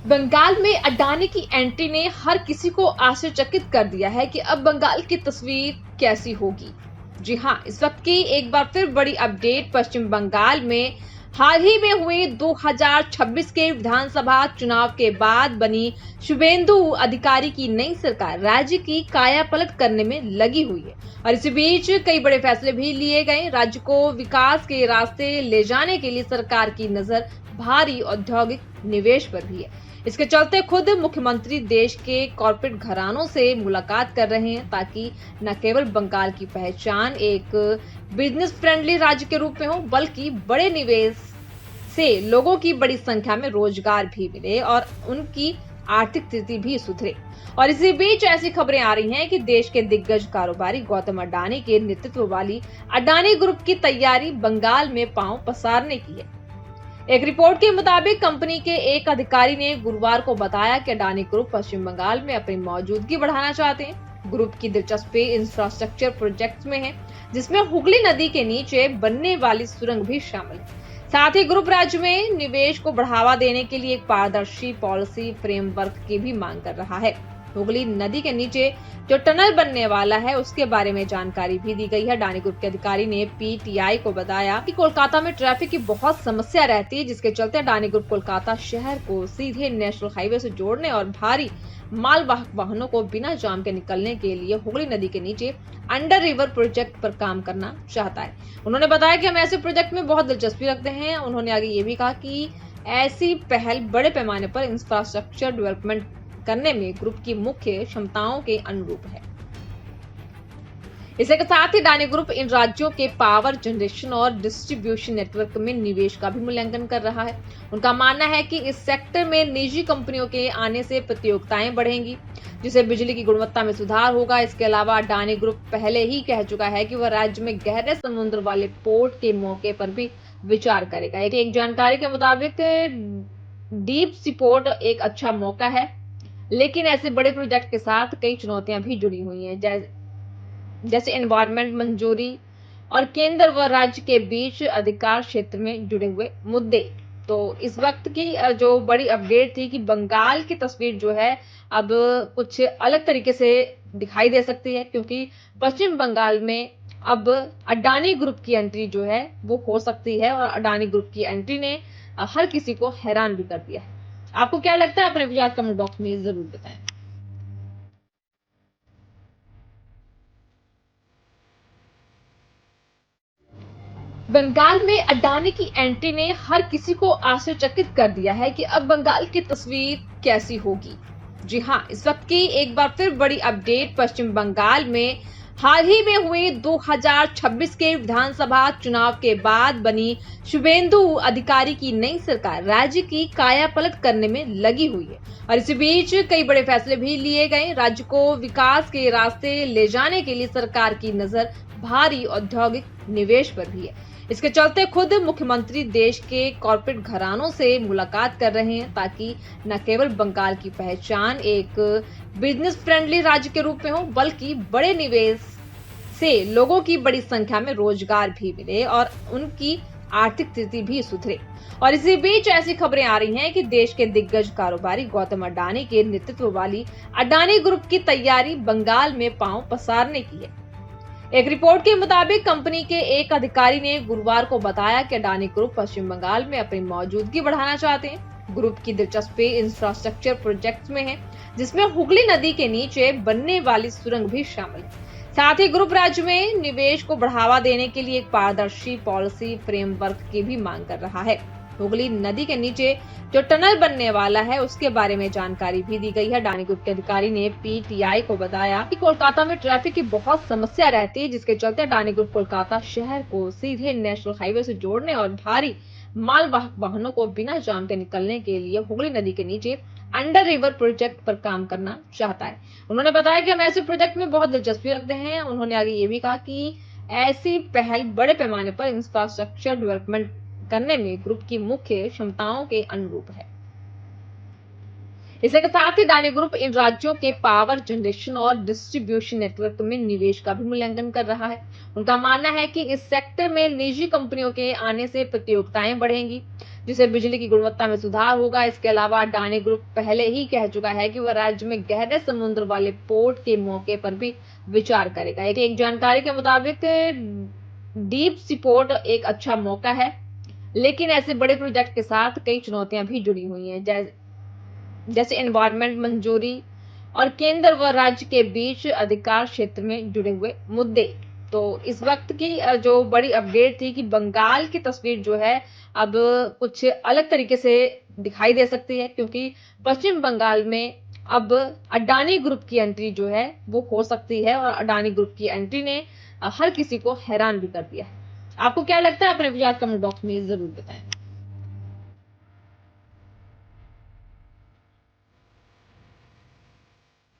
बंगाल में अडानी की एंट्री ने हर किसी को आश्चर्यचकित कर दिया है कि अब बंगाल की तस्वीर कैसी होगी। जी हां, इस वक्त की एक बार फिर बड़ी अपडेट। पश्चिम बंगाल में हाल ही में हुए 2026 के विधानसभा चुनाव के बाद बनी शुभेंदु अधिकारी की नई सरकार राज्य की काया पलट करने में लगी हुई है और इसी बीच कई बड़े फैसले भी लिए गए। राज्य को विकास के रास्ते ले जाने के लिए सरकार की नजर भारी औद्योगिक निवेश पर भी है। इसके चलते खुद मुख्यमंत्री देश के कॉर्पोरेट घरानों से मुलाकात कर रहे हैं ताकि न केवल बंगाल की पहचान एक बिजनेस फ्रेंडली राज्य के रूप में हो, बल्कि बड़े निवेश से लोगों की बड़ी संख्या में रोजगार भी मिले और उनकी आर्थिक स्थिति भी सुधरे। और इसी बीच ऐसी खबरें आ रही हैं कि देश के दिग्गज कारोबारी गौतम अडानी के नेतृत्व वाली अडानी ग्रुप की तैयारी बंगाल में पांव पसारने की है। एक रिपोर्ट के मुताबिक कंपनी के एक अधिकारी ने गुरुवार को बताया कि अडानी ग्रुप पश्चिम बंगाल में अपनी मौजूदगी बढ़ाना चाहते हैं। ग्रुप की दिलचस्पी इंफ्रास्ट्रक्चर प्रोजेक्ट्स में है, जिसमें हुगली नदी के नीचे बनने वाली सुरंग भी शामिल है। साथ ही ग्रुप राज्य में निवेश को बढ़ावा देने के लिए एक पारदर्शी पॉलिसी फ्रेमवर्क की भी मांग कर रहा है। हुगली नदी के नीचे जो टनल बनने वाला है उसके बारे में जानकारी भी दी गई है। अडानी ग्रुप के अधिकारी ने पीटीआई को बताया कि कोलकाता में ट्रैफिक की बहुत समस्या रहती है, जिसके चलते अडानी ग्रुप कोलकाता शहर को सीधे नेशनल हाईवे से जोड़ने और भारी मालवाहक वाहनों को बिना जाम के निकलने के लिए हुगली नदी के नीचे अंडर रिवर प्रोजेक्ट पर काम करना चाहता है। उन्होंने बताया कि हम ऐसे प्रोजेक्ट में बहुत दिलचस्पी रखते हैं। उन्होंने आगे ये भी कहा कि ऐसी पहल बड़े पैमाने पर इंफ्रास्ट्रक्चर डेवलपमेंट करने में ग्रुप की मुख्य क्षमताओं के अनुरूप है। इसके साथ ही अडानी ग्रुप इन राज्यों के पावर जनरेशन और डिस्ट्रीब्यूशन नेटवर्क में निवेश का भी मूल्यांकन कर रहा है। उनका मानना है कि इस सेक्टर में निजी कंपनियों के आने से प्रतियोगिताएं बढ़ेंगी, जिससे बिजली की गुणवत्ता में सुधार होगा। इसके अलावा अडानी ग्रुप पहले ही कह चुका है कि वह राज्य में गहरे समुद्र वाले पोर्ट के मौके पर भी विचार करेगा। एक जानकारी के मुताबिक डीप सी पोर्ट एक अच्छा मौका है, लेकिन ऐसे बड़े प्रोजेक्ट के साथ कई चुनौतियां भी जुड़ी हुई हैं, जैसे एनवायरमेंट मंजूरी और केंद्र व राज्य के बीच अधिकार क्षेत्र में जुड़े हुए मुद्दे। तो इस वक्त की जो बड़ी अपडेट थी कि बंगाल की तस्वीर जो है अब कुछ अलग तरीके से दिखाई दे सकती है, क्योंकि पश्चिम बंगाल में अब अडानी ग्रुप की एंट्री जो है वो हो सकती है और अडानी ग्रुप की एंट्री ने हर किसी को हैरान भी कर दिया है। आपको क्या लगता है? अपने विचार कमेंट बॉक्स में जरूर बताएं। बंगाल में अडानी की एंट्री ने हर किसी को आश्चर्यचकित कर दिया है कि अब बंगाल की तस्वीर कैसी होगी। जी हां, इस वक्त की एक बार फिर बड़ी अपडेट। पश्चिम बंगाल में हाल ही में हुए 2026 के विधानसभा चुनाव के बाद बनी शुभेंदु अधिकारी की नई सरकार राज्य की काया पलट करने में लगी हुई है और इसी बीच कई बड़े फैसले भी लिए गए। राज्य को विकास के रास्ते ले जाने के लिए सरकार की नजर भारी औद्योगिक निवेश पर भी है। इसके चलते खुद मुख्यमंत्री देश के कॉर्पोरेट घरानों से मुलाकात कर रहे हैं ताकि न केवल बंगाल की पहचान एक बिजनेस फ्रेंडली राज्य के रूप में हो, बल्कि बड़े निवेश से लोगों की बड़ी संख्या में रोजगार भी मिले और उनकी आर्थिक स्थिति भी सुधरे। और इसी बीच ऐसी खबरें आ रही हैं कि देश के दिग्गज कारोबारी गौतम अडानी के नेतृत्व वाली अडानी ग्रुप की तैयारी बंगाल में पांव पसारने की है। एक रिपोर्ट के मुताबिक कंपनी के एक अधिकारी ने गुरुवार को बताया कि अडानी ग्रुप पश्चिम बंगाल में अपनी मौजूदगी बढ़ाना चाहते हैं। ग्रुप की दिलचस्पी इंफ्रास्ट्रक्चर प्रोजेक्ट्स में है, जिसमें हुगली नदी के नीचे बनने वाली सुरंग भी शामिल है। साथ ही ग्रुप राज्य में निवेश को बढ़ावा देने के लिए एक पारदर्शी पॉलिसी फ्रेमवर्क की भी मांग कर रहा है। हुगली नदी के नीचे जो टनल बनने वाला है उसके बारे में जानकारी भी दी गई है। अडानी ग्रुप के अधिकारी ने पीटीआई को बताया कि कोलकाता में ट्रैफिक की बहुत समस्या रहती है, जिसके चलते अडानी ग्रुप कोलकाता शहर को सीधे नेशनल हाईवे से जोड़ने और भारी मालवाहक वाहनों को बिना जाम के निकलने के लिए हुगली नदी के नीचे अंडर रिवर प्रोजेक्ट पर काम करना चाहता है। उन्होंने बताया कि हम ऐसे प्रोजेक्ट में बहुत दिलचस्पी रखते हैं। उन्होंने आगे ये भी कहा कि ऐसी पहल बड़े पैमाने पर इंफ्रास्ट्रक्चर डेवलपमेंट करने में ग्रुप की मुख्य क्षमताओं के अनुरूप है। इसी के साथ ही अडानी ग्रुप इन राज्यों के पावर जनरेशन और डिस्ट्रीब्यूशन नेटवर्क में निवेश का भी मूल्यांकन कर रहा है। उनका मानना है कि इस सेक्टर में निजी कंपनियों के आने से प्रतियोगिताएं बढ़ेंगी, जिससे बिजली की गुणवत्ता में सुधार होगा। इसके अलावा अडानी ग्रुप पहले ही कह चुका है कि वह राज्य में गहरे समुद्र वाले पोर्ट के मौके पर भी विचार करेगा। एक जानकारी के मुताबिक डीप सी पोर्ट एक अच्छा मौका है, लेकिन ऐसे बड़े प्रोजेक्ट के साथ कई चुनौतियां भी जुड़ी हुई हैं, जैसे एनवायरमेंट मंजूरी और केंद्र व राज्य के बीच अधिकार क्षेत्र में जुड़े हुए मुद्दे। तो इस वक्त की जो बड़ी अपडेट थी कि बंगाल की तस्वीर जो है अब कुछ अलग तरीके से दिखाई दे सकती है, क्योंकि पश्चिम बंगाल में अब अडानी ग्रुप की एंट्री जो है वो हो सकती है, और अडानी ग्रुप की एंट्री ने हर किसी को हैरान भी कर दिया है। आपको क्या लगता है? अपने विचार कमेंट बॉक्स में जरूर बताएं।